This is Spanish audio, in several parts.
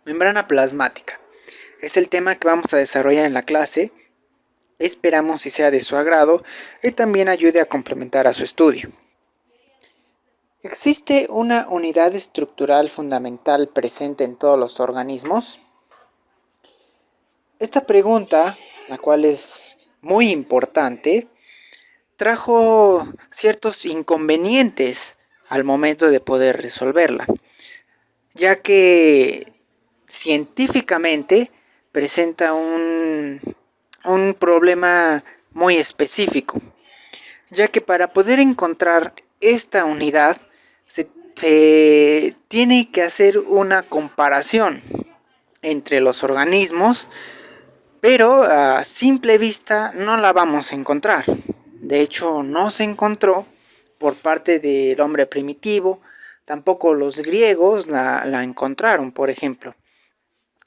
Membrana plasmática. Es el tema que vamos a desarrollar en la clase. Esperamos si sea de su agrado y también ayude a complementar a su estudio. ¿Existe una unidad estructural fundamental presente en todos los organismos? Esta pregunta, la cual es muy importante, trajo ciertos inconvenientes al momento de poder resolverla, ya que científicamente presenta un problema muy específico, ya que para poder encontrar esta unidad se tiene que hacer una comparación entre los organismos, pero a simple vista no la vamos a encontrar. De hecho, no se encontró por parte del hombre primitivo, tampoco los griegos la encontraron, por ejemplo.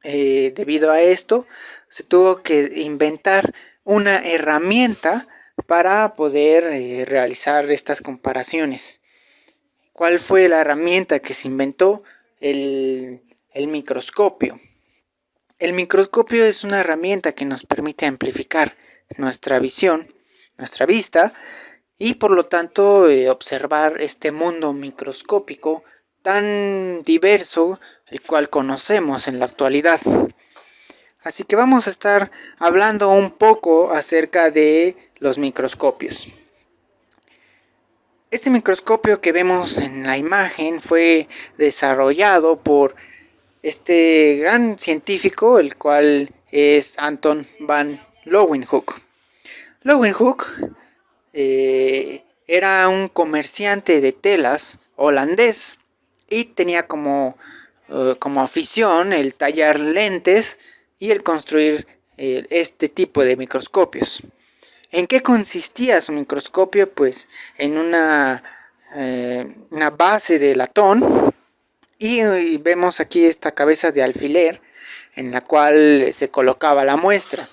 Debido a esto, se tuvo que inventar una herramienta para poder realizar estas comparaciones. ¿Cuál fue la herramienta que se inventó? El microscopio. El microscopio es una herramienta que nos permite amplificar nuestra visión, nuestra vista, y por lo tanto observar este mundo microscópico tan diverso, el cual conocemos en la actualidad. Así que vamos a estar hablando un poco acerca de los microscopios. Este microscopio que vemos en la imagen fue desarrollado por este gran científico, el cual es Anton van Leeuwenhoek. Leeuwenhoek era un comerciante de telas holandés y tenía como afición el tallar lentes y el construir este tipo de microscopios. ¿En qué consistía su microscopio? Pues en una base de latón y vemos aquí esta cabeza de alfiler en la cual se colocaba la muestra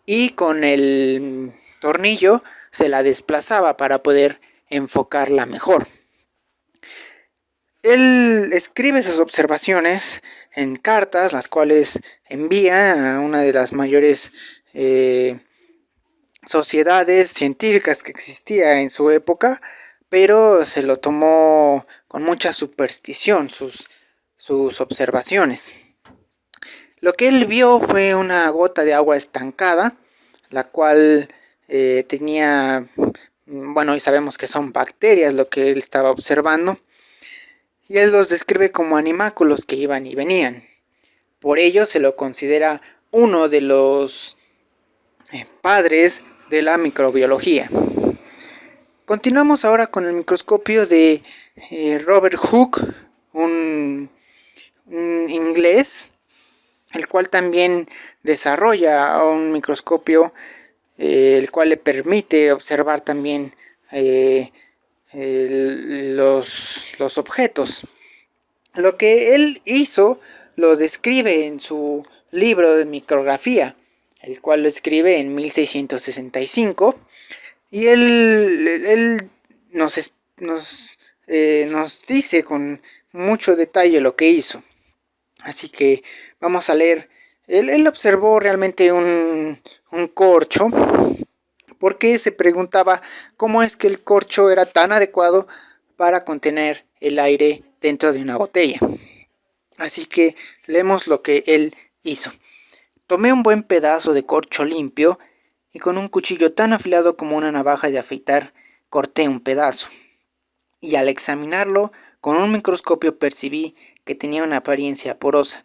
y con el tornillo se la desplazaba para poder enfocarla mejor. Él escribe sus observaciones en cartas, las cuales envía a una de las mayores sociedades científicas que existía en su época, pero se lo tomó con mucha superstición sus observaciones. Lo que él vio fue una gota de agua estancada, la cual tenía, bueno, y sabemos que son bacterias lo que él estaba observando, y él los describe como animáculos que iban y venían. Por ello se lo considera uno de los padres de la microbiología. Continuamos ahora con el microscopio de Robert Hooke, un inglés, el cual también desarrolla un microscopio el cual le permite observar también los objetos. Lo que él hizo lo describe en su libro de micrografía, el cual lo escribe en 1665, y él nos dice con mucho detalle lo que hizo. Así que vamos a leer. Él observó realmente un corcho, porque se preguntaba cómo es que el corcho era tan adecuado para contener el aire dentro de una botella. Así que leemos lo que él hizo. Tomé un buen pedazo de corcho limpio y con un cuchillo tan afilado como una navaja de afeitar corté un pedazo. Y al examinarlo con un microscopio percibí que tenía una apariencia porosa,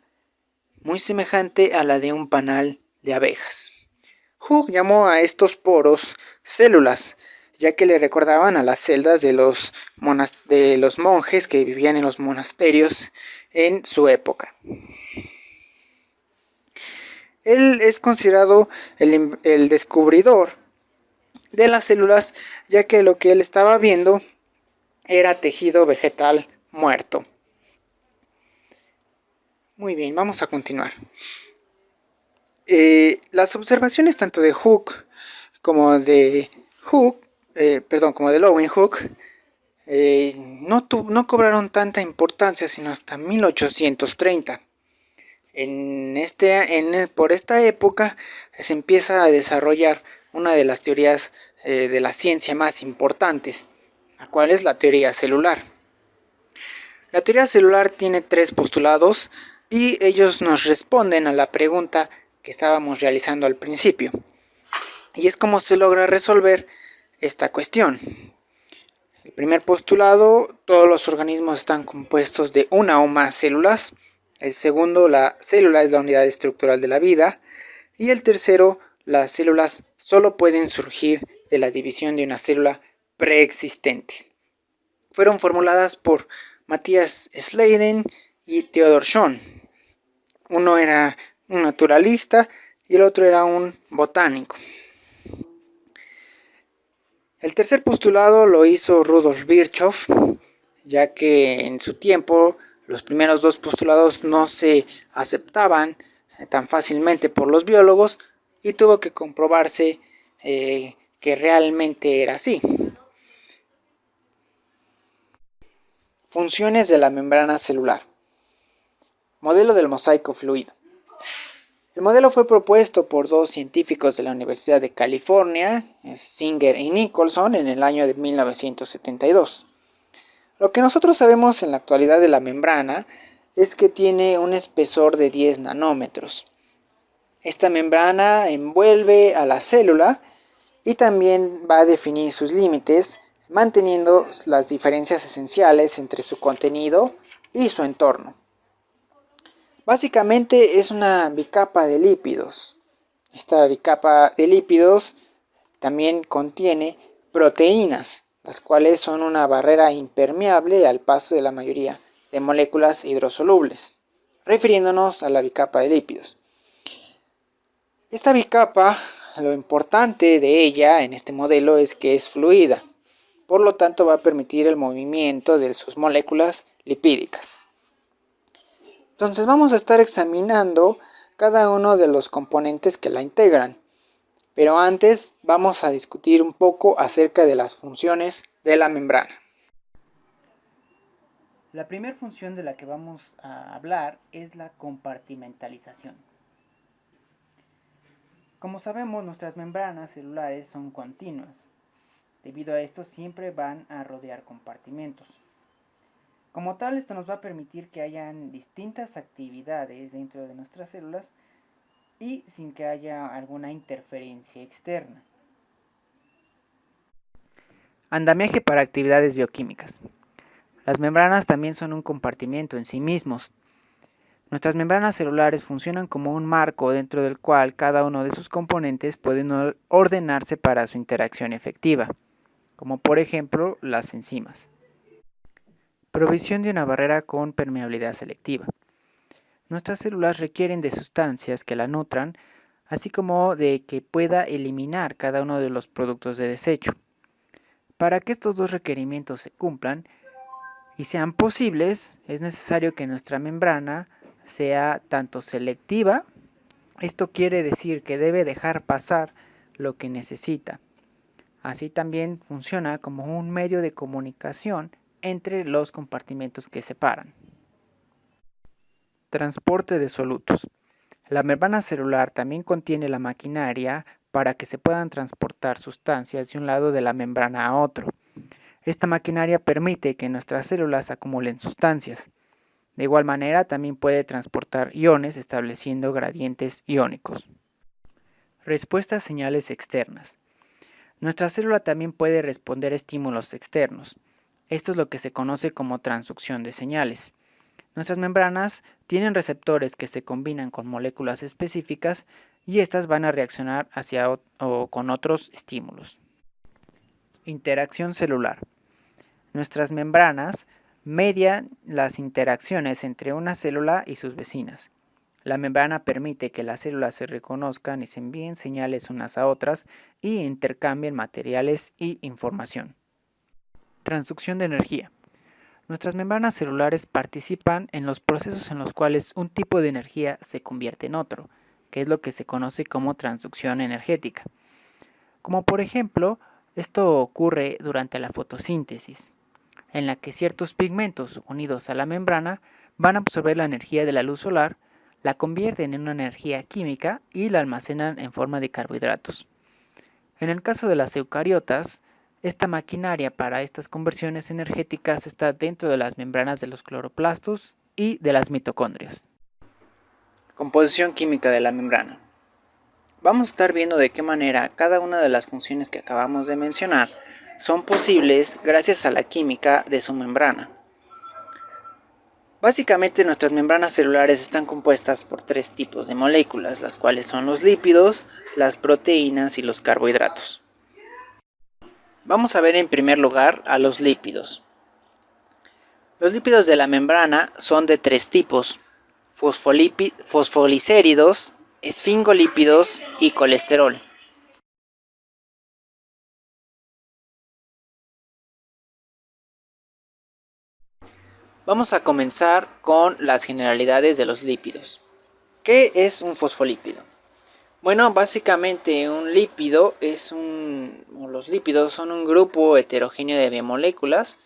muy semejante a la de un panal de abejas. Hooke llamó a estos poros células, ya que le recordaban a las celdas de los monjes que vivían en los monasterios en su época. Él es considerado el descubridor de las células, ya que lo que él estaba viendo era tejido vegetal muerto. Muy bien, vamos a continuar. Las observaciones tanto de Hooke como de Leeuwenhoek no cobraron tanta importancia sino hasta 1830. Por esta época se empieza a desarrollar una de las teorías de la ciencia más importantes, la cual es la teoría celular. La teoría celular tiene 3 postulados y ellos nos responden a la pregunta que estábamos realizando al principio. Y es cómo se logra resolver esta cuestión. El primer postulado, todos los organismos están compuestos de una o más células. El segundo, la célula es la unidad estructural de la vida. Y el tercero, las células solo pueden surgir de la división de una célula preexistente. Fueron formuladas por Matthias Schleiden y Theodor Schön. Uno era un naturalista y el otro era un botánico. El tercer postulado lo hizo Rudolf Virchow, ya que en su tiempo los primeros 2 postulados no se aceptaban tan fácilmente por los biólogos y tuvo que comprobarse que realmente era así. Funciones de la membrana celular. Modelo del mosaico fluido. El modelo fue propuesto por 2 científicos de la Universidad de California, Singer y Nicholson, en el año de 1972. Lo que nosotros sabemos en la actualidad de la membrana es que tiene un espesor de 10 nanómetros. Esta membrana envuelve a la célula y también va a definir sus límites, manteniendo las diferencias esenciales entre su contenido y su entorno. Básicamente es una bicapa de lípidos. Esta bicapa de lípidos también contiene proteínas, las cuales son una barrera impermeable al paso de la mayoría de moléculas hidrosolubles, refiriéndonos a la bicapa de lípidos. Esta bicapa, lo importante de ella en este modelo es que es fluida, por lo tanto va a permitir el movimiento de sus moléculas lipídicas. Entonces vamos a estar examinando cada uno de los componentes que la integran, pero antes vamos a discutir un poco acerca de las funciones de la membrana. La primera función de la que vamos a hablar es la compartimentalización. Como sabemos, nuestras membranas celulares son continuas. Debido a esto, siempre van a rodear compartimentos. Como tal, esto nos va a permitir que hayan distintas actividades dentro de nuestras células y sin que haya alguna interferencia externa. Andamiaje para actividades bioquímicas. Las membranas también son un compartimento en sí mismos. Nuestras membranas celulares funcionan como un marco dentro del cual cada uno de sus componentes pueden ordenarse para su interacción efectiva, como por ejemplo las enzimas. Provisión de una barrera con permeabilidad selectiva. Nuestras células requieren de sustancias que la nutran, así como de que pueda eliminar cada uno de los productos de desecho. Para que estos 2 requerimientos se cumplan y sean posibles, es necesario que nuestra membrana sea tanto selectiva, esto quiere decir que debe dejar pasar lo que necesita. Así también funciona como un medio de comunicación entre los compartimentos que separan. Transporte de solutos. La membrana celular también contiene la maquinaria para que se puedan transportar sustancias de un lado de la membrana a otro. Esta maquinaria permite que nuestras células acumulen sustancias. De igual manera, también puede transportar iones estableciendo gradientes iónicos. Respuesta a señales externas. Nuestra célula también puede responder a estímulos externos. Esto es lo que se conoce como transducción de señales. Nuestras membranas tienen receptores que se combinan con moléculas específicas y estas van a reaccionar hacia o con otros estímulos. Interacción celular. Nuestras membranas median las interacciones entre una célula y sus vecinas. La membrana permite que las células se reconozcan y se envíen señales unas a otras y intercambien materiales y información. Transducción de energía. Nuestras membranas celulares participan en los procesos en los cuales un tipo de energía se convierte en otro, que es lo que se conoce como transducción energética. Como por ejemplo, esto ocurre durante la fotosíntesis, en la que ciertos pigmentos unidos a la membrana van a absorber la energía de la luz solar, la convierten en una energía química y la almacenan en forma de carbohidratos. En el caso de las eucariotas, esta maquinaria para estas conversiones energéticas está dentro de las membranas de los cloroplastos y de las mitocondrias. Composición química de la membrana. Vamos a estar viendo de qué manera cada una de las funciones que acabamos de mencionar son posibles gracias a la química de su membrana. Básicamente nuestras membranas celulares están compuestas por tres tipos de moléculas, las cuales son los lípidos, las proteínas y los carbohidratos. Vamos a ver en primer lugar a los lípidos. Los lípidos de la membrana son de tres tipos: fosfolicéridos, esfingolípidos y colesterol. Vamos a comenzar con las generalidades de los lípidos. ¿Qué es un fosfolípido? Bueno, básicamente un lípido los lípidos son un grupo heterogéneo de biomoléculas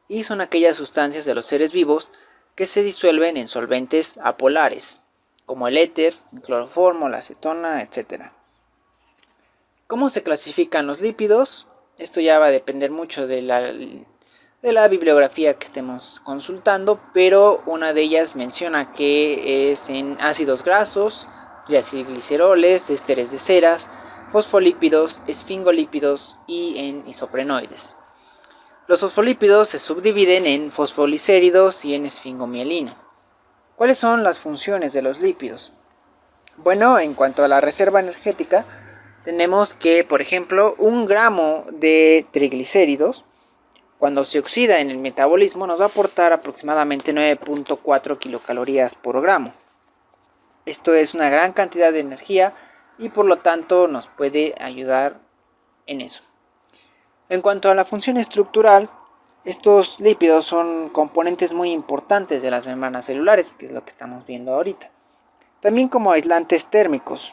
y son aquellas sustancias de los seres vivos que se disuelven en solventes apolares, como el éter, el cloroformo, la acetona, etc. ¿Cómo se clasifican los lípidos? Esto ya va a depender mucho de la bibliografía que estemos consultando, pero una de ellas menciona que es en ácidos grasos, triacilgliceroles, ésteres de ceras, fosfolípidos, esfingolípidos y en isoprenoides. Los fosfolípidos se subdividen en fosfolicéridos y en esfingomielina. ¿Cuáles son las funciones de los lípidos? Bueno, en cuanto a la reserva energética, tenemos que, por ejemplo, 1 gramo de triglicéridos, cuando se oxida en el metabolismo, nos va a aportar aproximadamente 9.4 kilocalorías por gramo. Esto es una gran cantidad de energía y por lo tanto nos puede ayudar en eso. En cuanto a la función estructural, estos lípidos son componentes muy importantes de las membranas celulares, que es lo que estamos viendo ahorita. También como aislantes térmicos.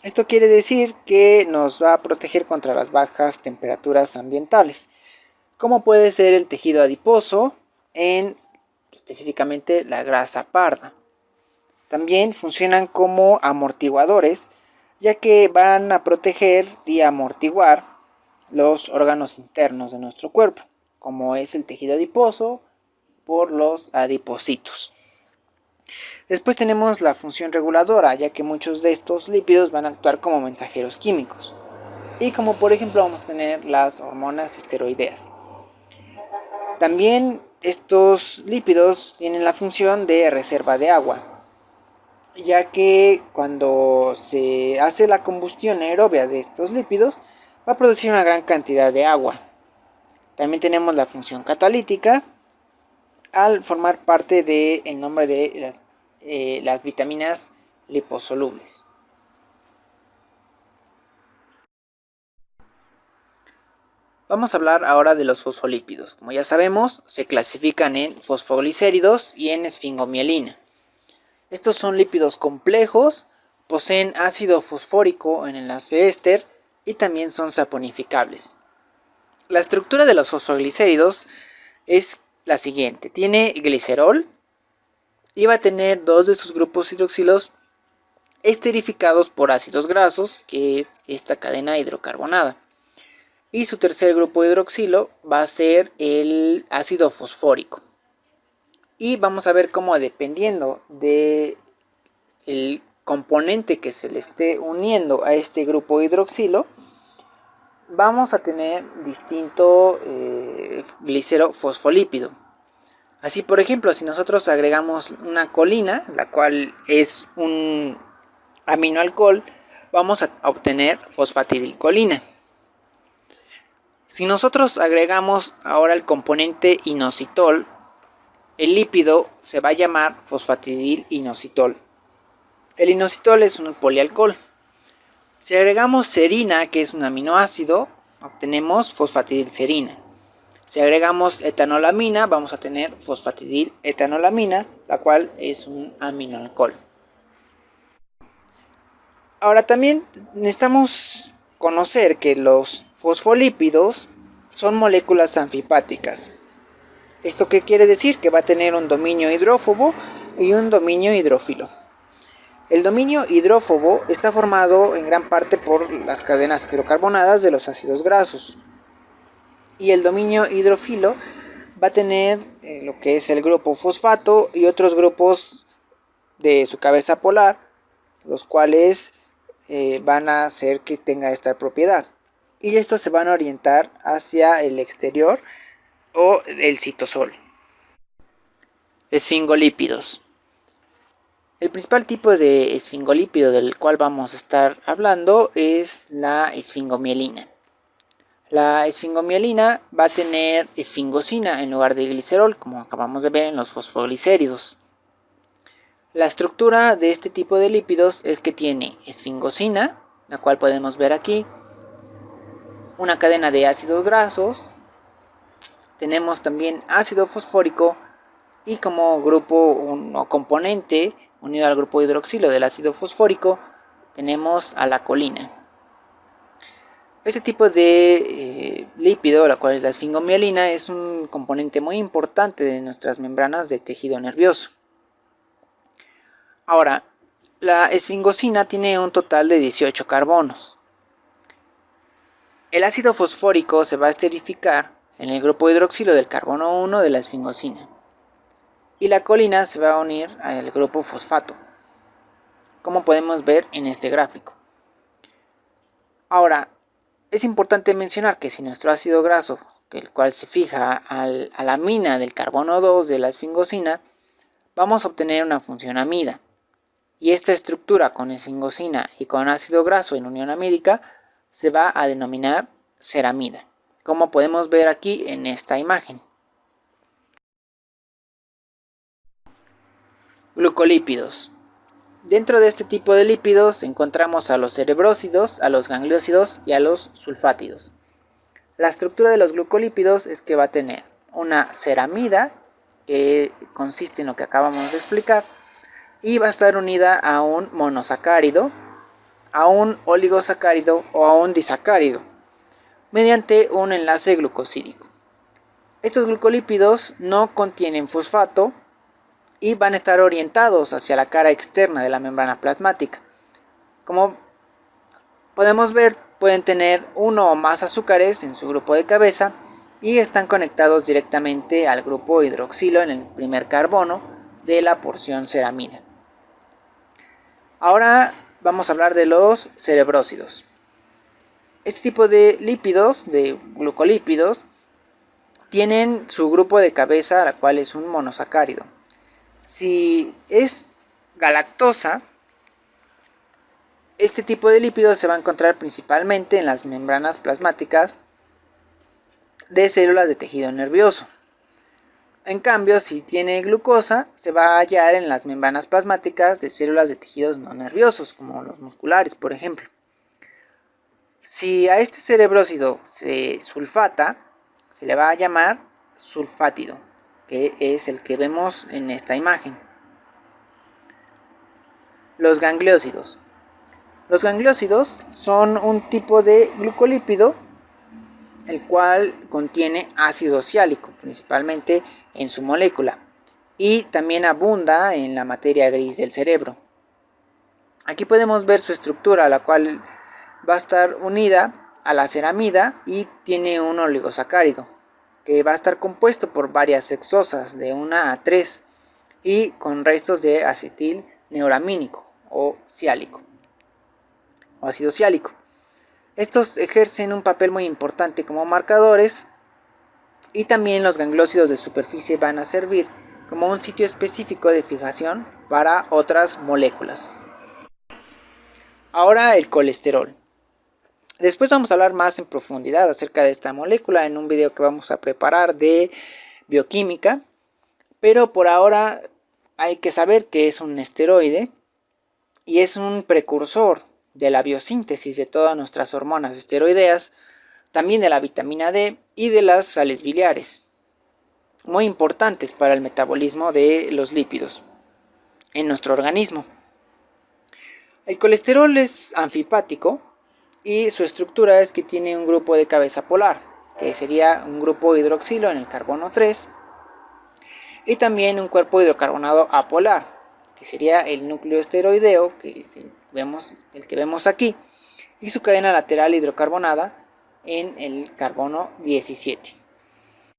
Esto quiere decir que nos va a proteger contra las bajas temperaturas ambientales, como puede ser el tejido adiposo, específicamente la grasa parda. También funcionan como amortiguadores, ya que van a proteger y amortiguar los órganos internos de nuestro cuerpo, como es el tejido adiposo por los adipocitos. Después tenemos la función reguladora, ya que muchos de estos lípidos van a actuar como mensajeros químicos, y como por ejemplo vamos a tener las hormonas esteroideas. También estos lípidos tienen la función de reserva de agua, ya que cuando se hace la combustión aerobia de estos lípidos va a producir una gran cantidad de agua. También tenemos la función catalítica al formar parte del nombre de las vitaminas liposolubles. Vamos a hablar ahora de los fosfolípidos. Como ya sabemos, se clasifican en fosfolicéridos y en esfingomielina. Estos son lípidos complejos, poseen ácido fosfórico en enlace éster y también son saponificables. La estructura de los fosfolicéridos es la siguiente: tiene glicerol y va a tener dos de sus grupos hidroxilos esterificados por ácidos grasos, que es esta cadena hidrocarbonada. Y su tercer grupo hidroxilo va a ser el ácido fosfórico. Y vamos a ver cómo, dependiendo del componente que se le esté uniendo a este grupo hidroxilo, vamos a tener distinto glicerofosfolípido. Así, por ejemplo, si nosotros agregamos una colina, la cual es un aminoalcohol, vamos a obtener fosfatidilcolina. Si nosotros agregamos ahora el componente inositol, el lípido se va a llamar fosfatidilinositol. El inositol es un polialcohol. Si agregamos serina, que es un aminoácido, obtenemos fosfatidilserina. Si agregamos etanolamina, vamos a tener fosfatidiletanolamina, la cual es un aminoalcohol. Ahora también necesitamos conocer que los fosfolípidos son moléculas anfipáticas. ¿Esto qué quiere decir? Que va a tener un dominio hidrófobo y un dominio hidrófilo. El dominio hidrófobo está formado en gran parte por las cadenas hidrocarbonadas de los ácidos grasos. Y el dominio hidrófilo va a tener lo que es el grupo fosfato y otros grupos de su cabeza polar, los cuales van a hacer que tenga esta propiedad. Y estos se van a orientar hacia el exterior o el citosol. Esfingolípidos. El principal tipo de esfingolípido del cual vamos a estar hablando es la esfingomielina. La esfingomielina va a tener esfingosina en lugar de glicerol, como acabamos de ver en los fosfoglicéridos. La estructura de este tipo de lípidos es que tiene esfingosina, la cual podemos ver aquí, una cadena de ácidos grasos, tenemos también ácido fosfórico y como grupo o componente unido al grupo hidroxilo del ácido fosfórico tenemos a la colina. Este tipo de lípido, la cual es la esfingomielina, es un componente muy importante de nuestras membranas de tejido nervioso. Ahora, la esfingosina tiene un total de 18 carbonos. El ácido fosfórico se va a esterificar en el grupo hidroxilo del carbono 1 de la esfingosina. Y la colina se va a unir al grupo fosfato, como podemos ver en este gráfico. Ahora, es importante mencionar que si nuestro ácido graso, el cual se fija a la amina del carbono 2 de la esfingosina, vamos a obtener una función amida. Y esta estructura con esfingosina y con ácido graso en unión amídica se va a denominar ceramida, como podemos ver aquí en esta imagen. Glucolípidos. Dentro de este tipo de lípidos encontramos a los cerebrósidos, a los gangliósidos y a los sulfátidos. La estructura de los glucolípidos es que va a tener una ceramida, que consiste en lo que acabamos de explicar, y va a estar unida a un monosacárido, a un oligosacárido o a un disacárido, mediante un enlace glucosídico. Estos glucolípidos no contienen fosfato y van a estar orientados hacia la cara externa de la membrana plasmática. Como podemos ver, pueden tener uno o más azúcares en su grupo de cabeza y están conectados directamente al grupo hidroxilo en el primer carbono de la porción ceramida. Ahora vamos a hablar de los cerebrósidos. Este tipo de lípidos, de glucolípidos, tienen su grupo de cabeza, la cual es un monosacárido. Si es galactosa, este tipo de lípidos se va a encontrar principalmente en las membranas plasmáticas de células de tejido nervioso. En cambio, si tiene glucosa, se va a hallar en las membranas plasmáticas de células de tejidos no nerviosos, como los musculares, por ejemplo. Si a este cerebrósido se sulfata, se le va a llamar sulfátido, que es el que vemos en esta imagen. Los gangliósidos. Los gangliósidos son un tipo de glucolípido el cual contiene ácido ciálico, principalmente en su molécula, y también abunda en la materia gris del cerebro. Aquí podemos ver su estructura, la cual va a estar unida a la ceramida y tiene un oligosacárido, que va a estar compuesto por varias hexosas de 1 a 3 y con restos de acetil neuramínico o ciálico, o ácido ciálico. Estos ejercen un papel muy importante como marcadores y también los gangliósidos de superficie van a servir como un sitio específico de fijación para otras moléculas. Ahora el colesterol. Después vamos a hablar más en profundidad acerca de esta molécula en un video que vamos a preparar de bioquímica, pero por ahora hay que saber que es un esteroide y es un precursor de la biosíntesis de todas nuestras hormonas esteroideas, también de la vitamina D y de las sales biliares, muy importantes para el metabolismo de los lípidos en nuestro organismo. El colesterol es anfipático y su estructura es que tiene un grupo de cabeza polar, que sería un grupo hidroxilo en el carbono 3, y también un cuerpo hidrocarbonado apolar, que sería el núcleo esteroideo, que es el que vemos aquí, y su cadena lateral hidrocarbonada en el carbono 17.